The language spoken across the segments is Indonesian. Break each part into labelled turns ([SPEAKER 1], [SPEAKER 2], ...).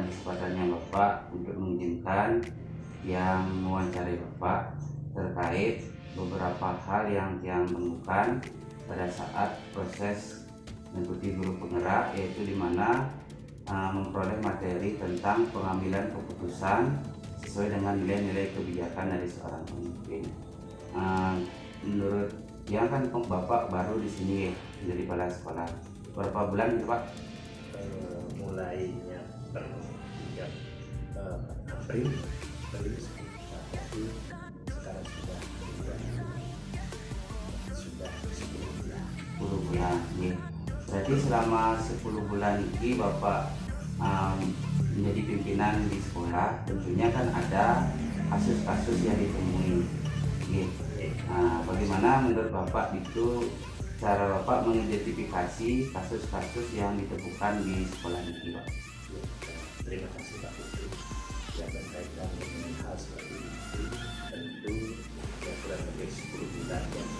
[SPEAKER 1] kesempatannya Bapak untuk mengizinkan yang mewawancarai Bapak terkait beberapa hal yang temukan pada saat proses mengikuti guru penggerak, yaitu di mana memperoleh materi tentang pengambilan keputusan sesuai dengan nilai-nilai kebijakan dari seorang pemimpin. Menurut yang kan Bapak baru di sini menjadi kepala sekolah, berapa bulan gitu Pak?
[SPEAKER 2] Mulainya per 3 April, tapi sekarang sudah 10 bulan.
[SPEAKER 1] 10 bulan, ya. Berarti selama 10 bulan ini Bapak menjadi pimpinan di sekolah, tentunya kan ada kasus-kasus yang ditemui. Ya. Bagaimana menurut Bapak itu cara Bapak mengidentifikasi kasus-kasus yang ditemukan di sekolah ini, Pak?
[SPEAKER 2] Terima kasih Pak Putri. Yang berkaitan dengan hal seperti itu, tentu ya kurang lebih 10 bulan yang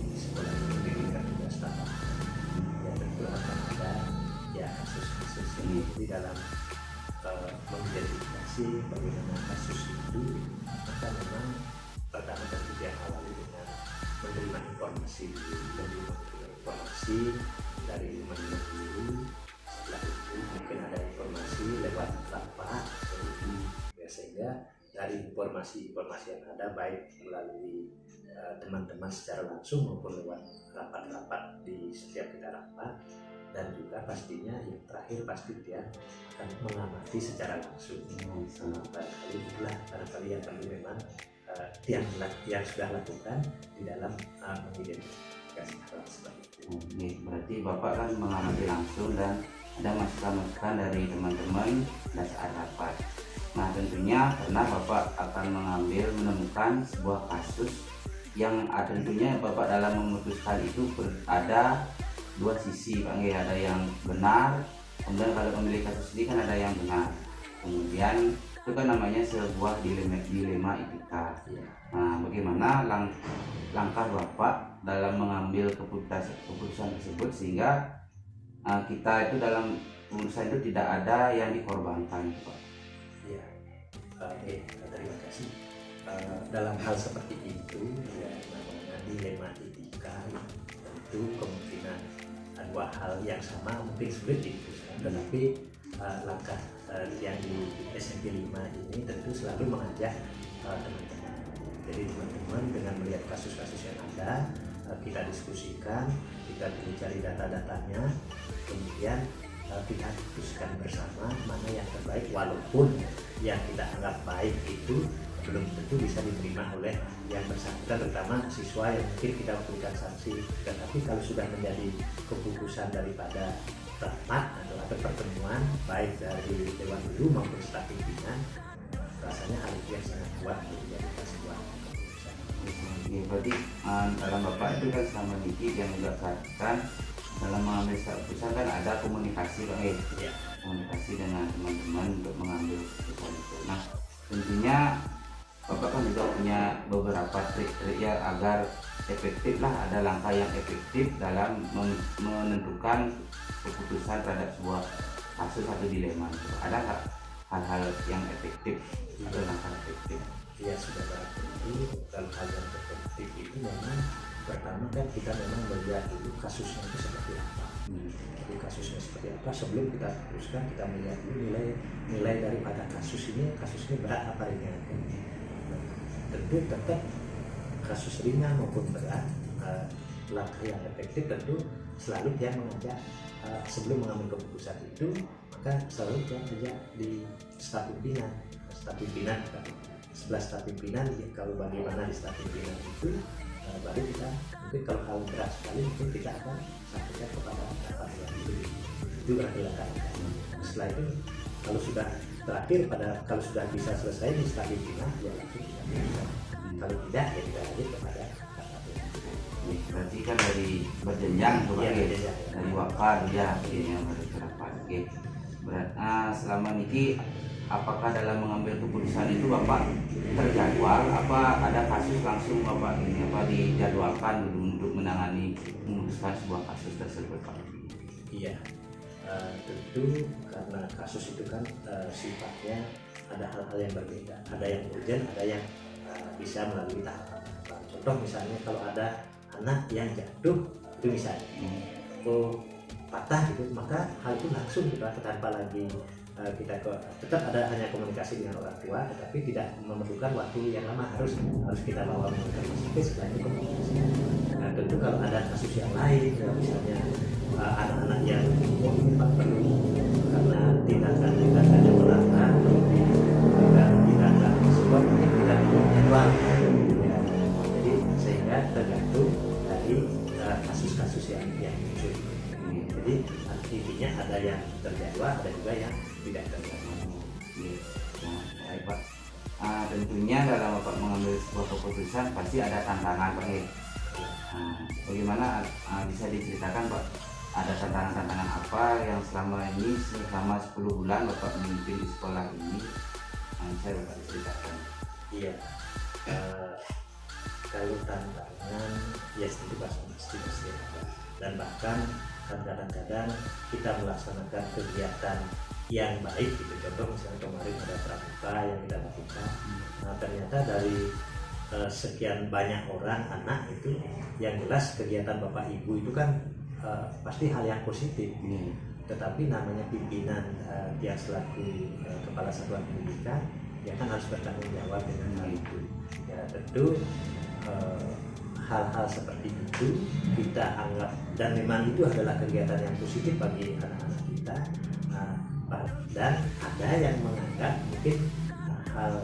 [SPEAKER 2] di sekolah pendidikan dasar, ya tentu akan ada ya kasus-kasus yang di dalam mengidentifikasi bagaimana kasus itu. Maka memang pertama tentu dia awali dengan menerima informasi dari teman-teman guru. Setelah itu mungkin ada informasi lewat rapat, sehingga dari informasi yang ada baik melalui teman-teman secara langsung maupun lewat rapat-rapat di setiap kita rapat, dan juga pastinya yang terakhir pasti dia akan mengamati secara langsung. Barangkali yang perlu memang yang sudah lakukan di dalam mengidentifikasi hal seperti itu.
[SPEAKER 1] Berarti Bapak kan mengamati langsung dan ada masukan-masukan dari teman-teman dan saat rapat. Nah, tentunya karena Bapak akan menemukan sebuah kasus yang tentunya Bapak dalam memutuskan itu ada dua sisi, Pak. Ada yang benar, kemudian kalau memilih kasus ini kan ada yang benar. Kemudian itu kan namanya sebuah dilema etika. Nah, bagaimana langkah Bapak dalam mengambil keputusan tersebut sehingga kita itu dalam keputusan itu tidak ada yang dikorbankan, Pak?
[SPEAKER 2] Ya, terima kasih. Dalam hal seperti itu, ya namanya dilema etika, tentu kemungkinan dua hal yang sama mungkin sulit diputuskan, tetapi langkah yang di SMP 5 ini tentu selalu mengajak teman-teman. Jadi teman-teman dengan melihat kasus-kasus yang ada, kita diskusikan, kita cari data-datanya, kemudian kita putuskan bersama mana yang terbaik, walaupun yang kita anggap baik itu belum tentu bisa diterima oleh yang bersangkutan, terutama siswa yang mungkin kita berikan sanksi. Tetapi kalau sudah menjadi keputusan daripada rapat atau pertemuan baik dari Dewan Guru maupun staf pimpinan, rasanya hal itu yang sangat kuat untuk dijadikan sebuah keputusan.
[SPEAKER 1] Berarti dalam Bapak itu kan selama ini yang juga katakan dalam mengambil keputusan kan ada komunikasi, Pak.
[SPEAKER 2] Ya.
[SPEAKER 1] Komunikasi dengan teman-teman untuk mengambil keputusan itu. Nah, tentunya Bapak kan juga punya beberapa trik-trik ya agar efektif lah, ada langkah yang efektif dalam menentukan keputusan terhadap sebuah kasus atau dilema. Ada nggak hal-hal yang efektif atau langkah efektif?
[SPEAKER 2] Ya, sudah tentu dalam hal yang efektif itu memang pertama kan kita memang melihat dulu kasusnya itu seperti apa. Jadi kasusnya seperti apa sebelum kita putuskan, kita melihat dulu nilai daripada kasus ini berat apa ringan. Tentu tetap kasus ringan maupun berat, langkah yang efektif tentu selalu dia mengajak sebelum mengambil keputusan itu, maka selalu dia ajak di staf pimpinan sebelah staf pimpinan. Ya, kalau bagaimana di staf pimpinan itu baru kita mungkin kalau hal berat sekali mungkin kita akan sampaikan kepada rapat yang itu berarti langkah. Setelah itu kalau sudah terakhir kalau sudah bisa selesai di staf pimpinan, ya langsung kita bisa. Kalau tidak, ya kita lanjut kepada rapat.
[SPEAKER 1] Berarti kan dari berjenjang tuh, Pak. Dari wakar ya yang harus rapat. Selama ini apakah dalam mengambil keputusan itu Bapak terjadwal, apa ada kasus langsung Bapak dijadwalkan untuk menangani memutuskan sebuah kasus tersebut, Pak?
[SPEAKER 2] Iya, tentu karena kasus itu kan sifatnya ada hal-hal yang berbeda, ada yang urgent, ada yang bisa melalui tahapan. Contoh misalnya kalau ada anak yang jatuh itu misalnya patah gitu, maka hal itu langsung kita tanpa lagi tetap ada hanya komunikasi dengan orang tua, tetapi tidak memerlukan waktu yang lama, harus kita bawa mereka sampai setelah itu komunikasi. Nah, tentu kalau ada kasus yang lain, misalnya anak-anak yang perlu karena tindakan yang melanggar, tindakan tersebut mungkin tidak jadwal, ya. Jadi sehingga tergantung dari kasus-kasus yang muncul. Jadi intinya ada yang terjadwal, ada juga yang tidak terjadwal.
[SPEAKER 1] Nah, baik Pak. Tentunya dalam Bapak mengambil sebuah keputusan pasti ada tantangan Pak. Bagaimana bisa diceritakan Pak? Ada tantangan-tantangan apa yang selama 10 bulan Bapak memimpin di sekolah ini? Bisa Bapak diceritakan.
[SPEAKER 2] Iya. Kalau tantangan ya tentu pasti ada. Dan bahkan kadang-kadang kita melaksanakan kegiatan yang baik gitu, contoh misalnya kemarin ada pramuka yang kita lakukan, nah ternyata dari sekian banyak orang anak itu yang jelas kegiatan bapak ibu itu kan pasti hal yang positif, tetapi namanya pimpinan yang selaku kepala satuan pendidikan ya kan harus bertanggung jawab dengan hal itu. Ya tentu hal-hal seperti itu kita anggap, dan memang itu adalah kegiatan yang positif bagi anak-anak kita, dan ada yang menganggap mungkin hal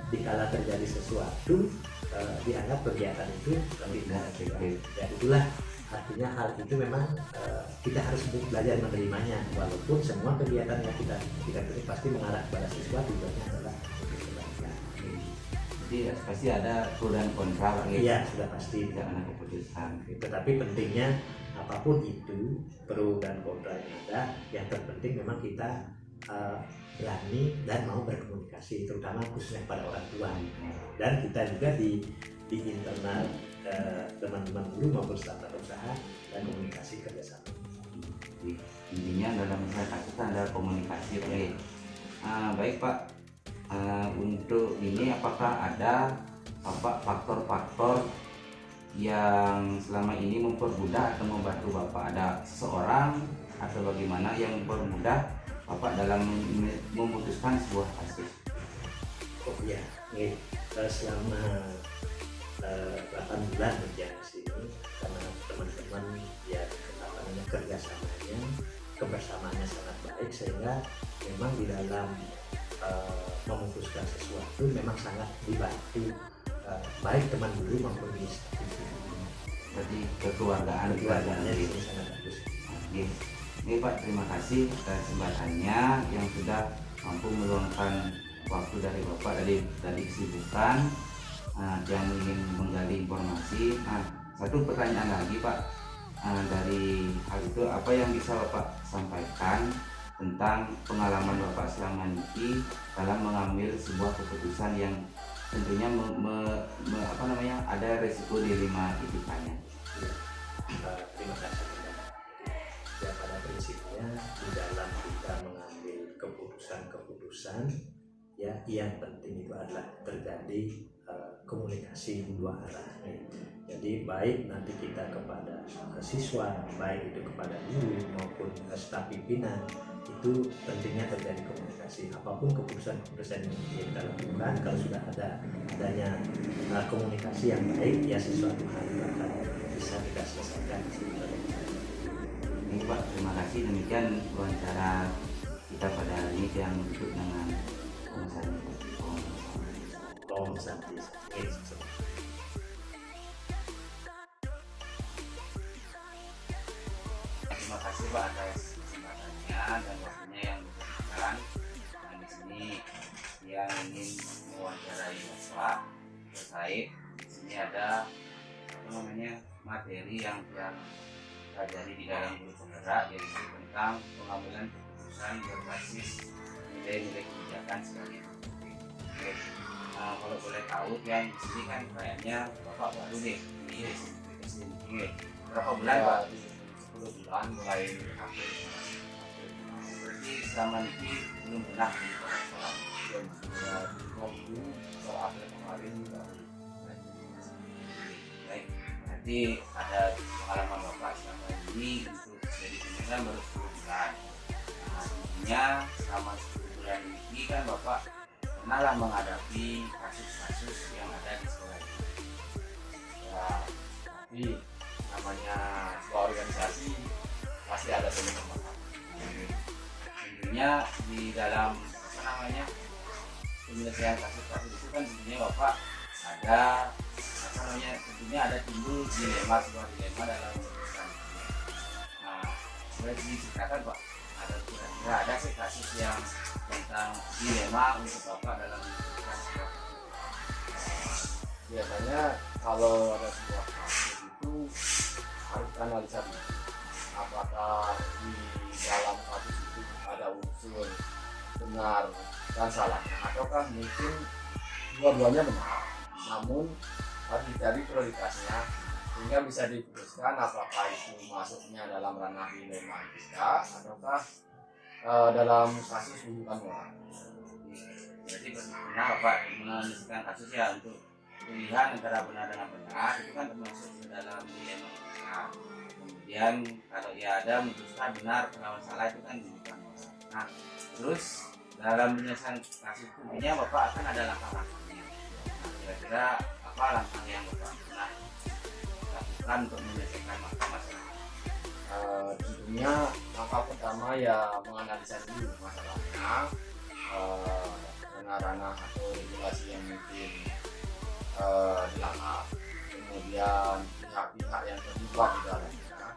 [SPEAKER 2] dikala terjadi sesuatu dianggap kegiatan itu tidak efektif. Ya itulah artinya hal itu memang kita harus belajar menerimanya, walaupun semua kegiatan yang kita pasti mengarah kepada sesuatu, tujuannya adalah
[SPEAKER 1] jadi pasti ada pro dan kontra Pak.
[SPEAKER 2] Iya, sudah pasti
[SPEAKER 1] dalam keputusan.
[SPEAKER 2] Tetapi pentingnya apapun itu, pro dan kontra yang ada, yang terpenting memang kita berani dan mau berkomunikasi, terutama khususnya pada orang tua. Dan kita juga di internal teman-teman guru maupun staf usaha dan komunikasi kerjasama.
[SPEAKER 1] Intinya dalam masyarakat kita ada komunikasi Pak. Baik Pak. Untuk ini apakah ada faktor-faktor yang selama ini mempermudah atau membantu Bapak? Ada seseorang atau bagaimana yang mempermudah Bapak dalam memutuskan sebuah kasus?
[SPEAKER 2] Oh iya, selama 8 bulan kerja di sini, karena teman-teman ya kerjasamanya, kebersamaannya sangat baik, sehingga memang di dalam memutuskan sesuatu memang sangat dibantu baik teman guru maupun staf.
[SPEAKER 1] Berarti kekeluargaannya
[SPEAKER 2] itu sangat bagus.
[SPEAKER 1] Ini Pak, terima kasih atas kesempatannya yang sudah mampu meluangkan waktu dari Bapak dari kesibukan yang ingin menggali informasi. Satu pertanyaan lagi Pak, dari hal itu apa yang bisa Bapak sampaikan tentang pengalaman Bapak selama ini dalam mengambil sebuah keputusan yang tentunya ada resiko dilema etikanya.
[SPEAKER 2] Terima kasih. Ya, pada prinsipnya di dalam kita mengambil keputusan ya yang penting itu adalah terjadi komunikasi dua arah. Jadi baik nanti kita kepada siswa, baik itu kepada guru maupun staf pimpinan, itu pentingnya terjadi komunikasi. Apapun keputusan yang kita lakukan, kalau sudah adanya komunikasi yang baik, ya sesuatu hal itu akan bisa kita selesaikan.
[SPEAKER 1] Ini Pak, terima kasih. Demikian wawancara kita pada hari ini yang ditutup dengan
[SPEAKER 2] Om Santi.
[SPEAKER 1] Terima kasih Pak atas kesempatannya dan waktunya yang diberikan. Di sini yang ingin mewawancarai Bapak terkait di sini ada materi yang terjadi di dalam guru penggerak, yaitu tentang pengambilan keputusan berbasis nilai-nilai kebijakan sebagai berikut. Kalau boleh tahu ya di sini kan kayaknya Bapak baru deh di sini. Berapa bulan Pak? 10 bulan.
[SPEAKER 3] bulan mulai April.
[SPEAKER 1] Berarti selama ini belum pernah di sekolah.
[SPEAKER 3] Belum sudah waktu soal April kemarin baru.
[SPEAKER 1] Baik, berarti ada pengalaman Bapak selama ini untuk jadi pimpinan baru 10 bulan. Nah, tentunya selama 10 bulan ini kan Bapak pernahlah menghadapi kasus-kasus yang ada di sekolah ini.
[SPEAKER 3] Ya, tapi namanya sebuah organisasi pasti ada teman-teman.
[SPEAKER 1] Tentunya di dalam apa namanya penyelesaian kasus-kasus itu kan tentunya Bapak ada apa namanya tentunya ada timbul sebuah dilema dalam urusan ini. Nah, boleh diceritakan Pak, ada kira-kira ada sih kasus yang tentang dilema untuk Bapak dalam menyelesaikan sebuah kasus?
[SPEAKER 3] Biasanya kalau ada sebuah kasus itu harus analisa dulu. Apakah di dalam kasus itu ada unsur benar dan salahnya, ataukah mungkin dua-duanya benar, namun harus dicari prioritasnya sehingga bisa diputuskan apakah itu masuknya dalam ranah dilema etika ataukah dalam kasus hubungan moral.
[SPEAKER 1] Berarti pernah Bapak menyelesaikan kasus ya untuk pilihan antara benar dengan benar itu kan termasuk ke dalam dilema etika. Kemudian kalau ya ada memutuskan benar melawan salah itu kan hubungan moral. Nah, terus dalam menyelesaikan kasus tentunya Bapak akan ada langkah-langkahnya. Nah, kira-kira apa langkah yang Bapak pernah lakukan untuk menyelesaikan masalah?
[SPEAKER 3] Tentunya langkah pertama ya menganalisa dulu masalahnya, ranah-ranah atau regulasi yang mungkin dilanggar, kemudian pihak-pihak yang terlibat di dalamnya,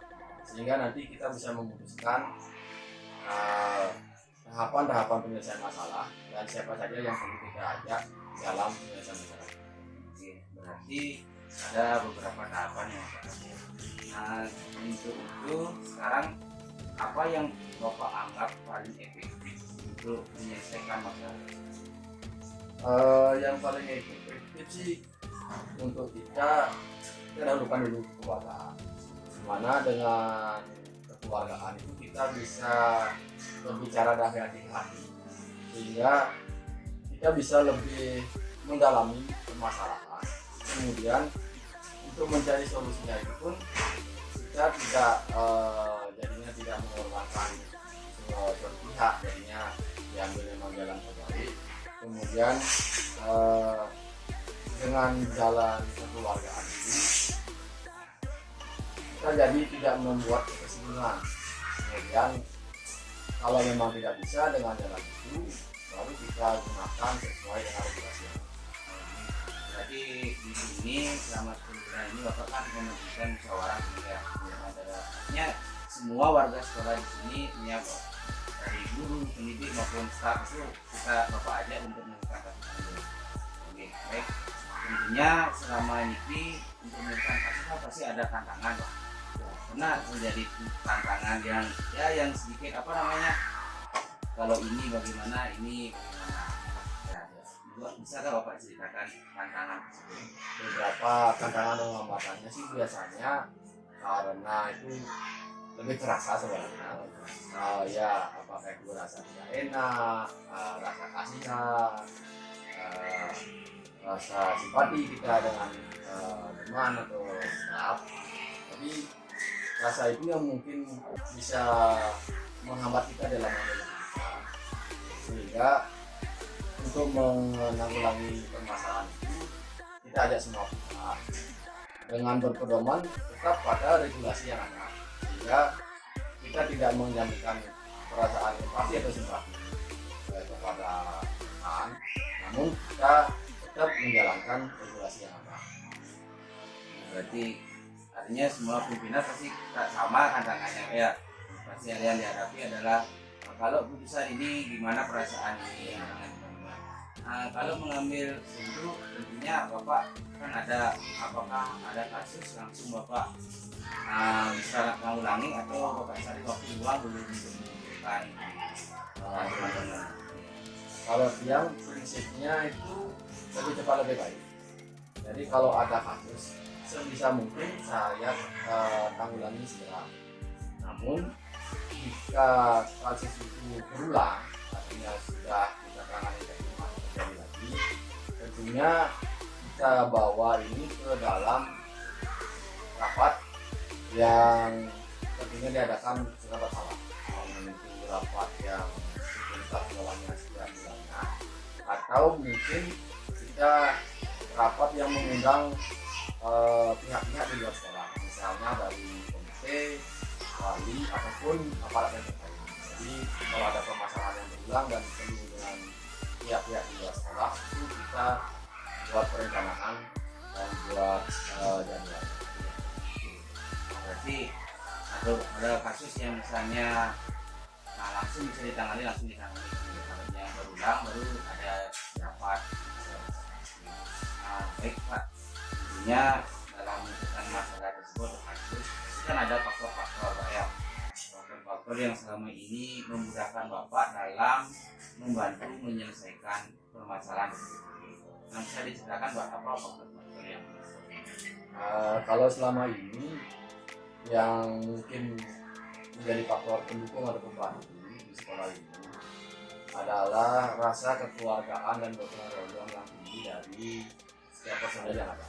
[SPEAKER 3] sehingga nanti kita bisa memutuskan tahapan-tahapan penyelesaian masalah dan siapa saja yang perlu kita ajak dalam penyelesaian masalah.
[SPEAKER 1] Oke, berarti ada beberapa tahapan yang Bapak ambil. Nah, untuk itu sekarang apa yang Bapak anggap paling efektif untuk menyelesaikan masalah?
[SPEAKER 3] Yang paling efektif sih untuk kita dahulukan dulu kekeluargaan, mana dengan kekeluargaan itu kita bisa berbicara dari hati ke hati sehingga kita bisa lebih mendalami permasalahan, kemudian untuk mencari solusinya itu pun kita tidak jadinya tidak mengorbankan suatu pihak, jadinya diambil memang jalan terbaik, kemudian dengan jalan kekeluargaan itu kita jadi tidak membuat kesimpulan, kemudian kalau memang tidak bisa dengan jalan itu baru kita gunakan sesuai dengan regulasi.
[SPEAKER 1] Berarti di sini selama 10 bulan ini Bapak kan memberikan musyawarah ya artinya semua warga sekolah di sini punya dari guru, pendidik maupun staf itu kita Bapak ajak untuk melakukan kasus ini. Oke, baik. Tentunya selama ini untuk melakukan kasus pasti ada tantangan Pak. Karena menjadi tantangan yang sedikit apa namanya kalau ini bagaimana ya, bisa nggak Bapak ceritakan tantangan tersebut?
[SPEAKER 3] Beberapa tantangan dan hambatannya sih biasanya karena itu lebih terasa sebenarnya, ya apakah itu rasa tidak enak, rasa kasihan, rasa simpati kita dengan teman atau staff, tapi rasa itu yang mungkin bisa menghambat kita dalam mengelola, sehingga untuk menanggulangi permasalahan itu kita ajak semua pihak dengan berpedoman tetap pada regulasi yang ada, sehingga kita tidak menjaminkan perasaan empati atau simpati kepada teman, namun kita tetap menjalankan regulasi yang ada.
[SPEAKER 1] Berarti artinya semua pimpinan pasti sama tantangannya ya. Pasti yang dihadapi adalah kalau putusan ini gimana perasaan ini kalau mengambil itu tentunya Bapak kan ada apakah ada kasus langsung Bapak bisa mengulangi atau Bapak cari waktu luang dulu untuk menentukan teman-teman.
[SPEAKER 3] Kalau yang prinsipnya itu lebih cepat lebih baik. Jadi kalau ada kasus sebisa mungkin saya tanggulangi segera. Namun jika kasus itu berulang, artinya sudah kita tangani dan masih terjadi lagi, tentunya kita bawa ini ke dalam rapat yang tentunya diadakan secara berkala, memiliki rapat yang kita dalamnya setiap bulannya, atau mungkin kita rapat yang mengundang pihak-pihak di luar sekolah, misalnya dari komite, wali, ataupun aparat yang terkait. Jadi kalau ada permasalahan yang berulang dan perlu dengan pihak-pihak di luar sekolah, itu kita buat perencanaan dan buat jadwal.
[SPEAKER 1] Berarti ada kasus yang misalnya langsung bisa ditangani. Kalau yang berulang baru ada rapat. Baik Pak, intinya dalam menyelesaikan masalah tersebut kasus kan ada faktor-faktor Pak ya, faktor-faktor yang selama ini memudahkan Bapak dalam membantu menyelesaikan permasalahan tersebut. Nah, bisa diceritakan Pak apa faktor-faktor yang
[SPEAKER 3] Kalau selama ini yang mungkin menjadi faktor pendukung atau pembantu di sekolah ini adalah rasa kekeluargaan dan gotong royong yang tinggi dari setiap personel yang ada.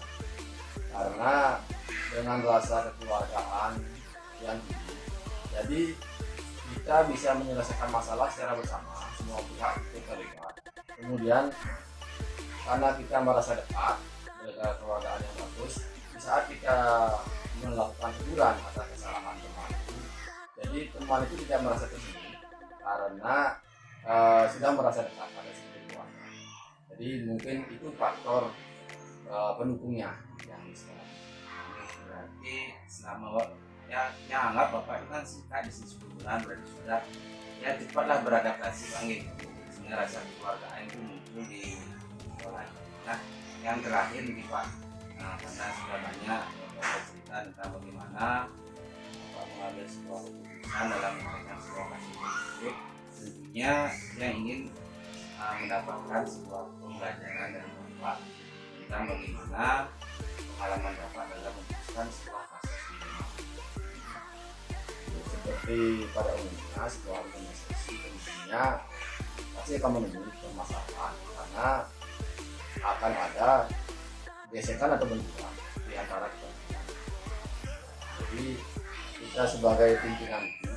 [SPEAKER 3] Karena dengan rasa kekeluargaan yang tinggi, jadi kita bisa menyelesaikan masalah secara bersama, semua pihak terlibat. Kemudian karena kita merasa dekat dengan kekeluargaan yang bagus, di saat kita melakukan teguran atas kesalahan teman itu, jadi teman itu tidak merasa tersinggung karena sudah merasa dekat pada seperti keluarga. Jadi mungkin itu faktor pendukungnya yang sekarang.
[SPEAKER 1] berarti selama ya anggap Bapak itu kan singkat di sini 10 bulan berarti sudah ya cepatlah beradaptasi panggil sehingga rasa kekeluargaan itu muncul di sekolah. Nah yang terakhir nih Pak, karena sudah banyak Bapak cerita tentang bagaimana Bapak mengambil sebuah keputusan dalam menyelesaikan sebuah kasus tersebut, tentunya yang ingin mendapatkan sebuah pembelajaran dari Bapak tentang bagaimana pengalaman Bapak dalam memutuskan sebuah kasus ini.
[SPEAKER 3] Seperti pada umumnya sebuah organisasi tentunya pasti akan menemui permasalahan karena akan ada gesekan atau benturan di antara kita. Jadi kita sebagai pimpinan itu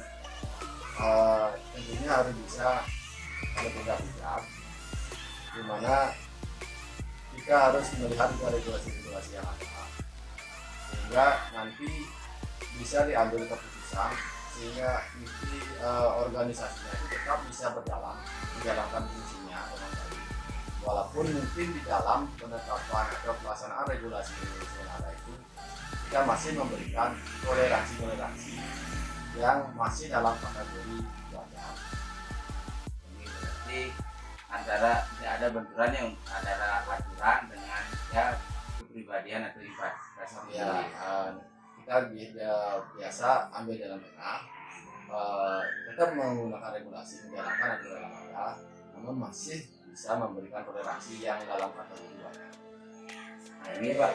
[SPEAKER 3] tentunya harus bisa lebih bijak, di mana kita harus melihat regulasi-regulasi yang ada sehingga nanti bisa diambil keputusan sehingga nanti organisasinya itu tetap bisa berjalan menjalankan fungsinya dengan baik, walaupun mungkin di dalam penetapan atau pelaksanaan regulasi yang ada itu kita masih memberikan toleransi yang masih dalam kategori wajar.
[SPEAKER 1] Ini berarti antara tidak ada benturan yang antara aturan dengan ya kepribadian atau rasa
[SPEAKER 3] Ya, kita biasa ambil dalam tengah, tetap menggunakan regulasi menjalankan aturan yang ada, namun masih bisa memberikan toleransi yang dalam kategori wajar.
[SPEAKER 1] Nah ini Pak,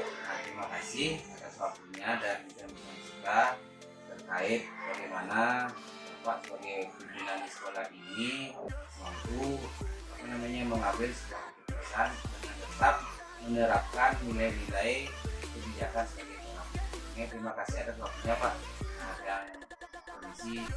[SPEAKER 1] terima kasih atas waktunya dan bincang-bincang kita terkait bagaimana Bapak sebagai pimpinan di sekolah ini mampu mengambil sebuah keputusan dengan tetap menerapkan nilai-nilai kebijakan sebagai orang. Terima kasih atas waktunya Pak. Nah, yang kondisi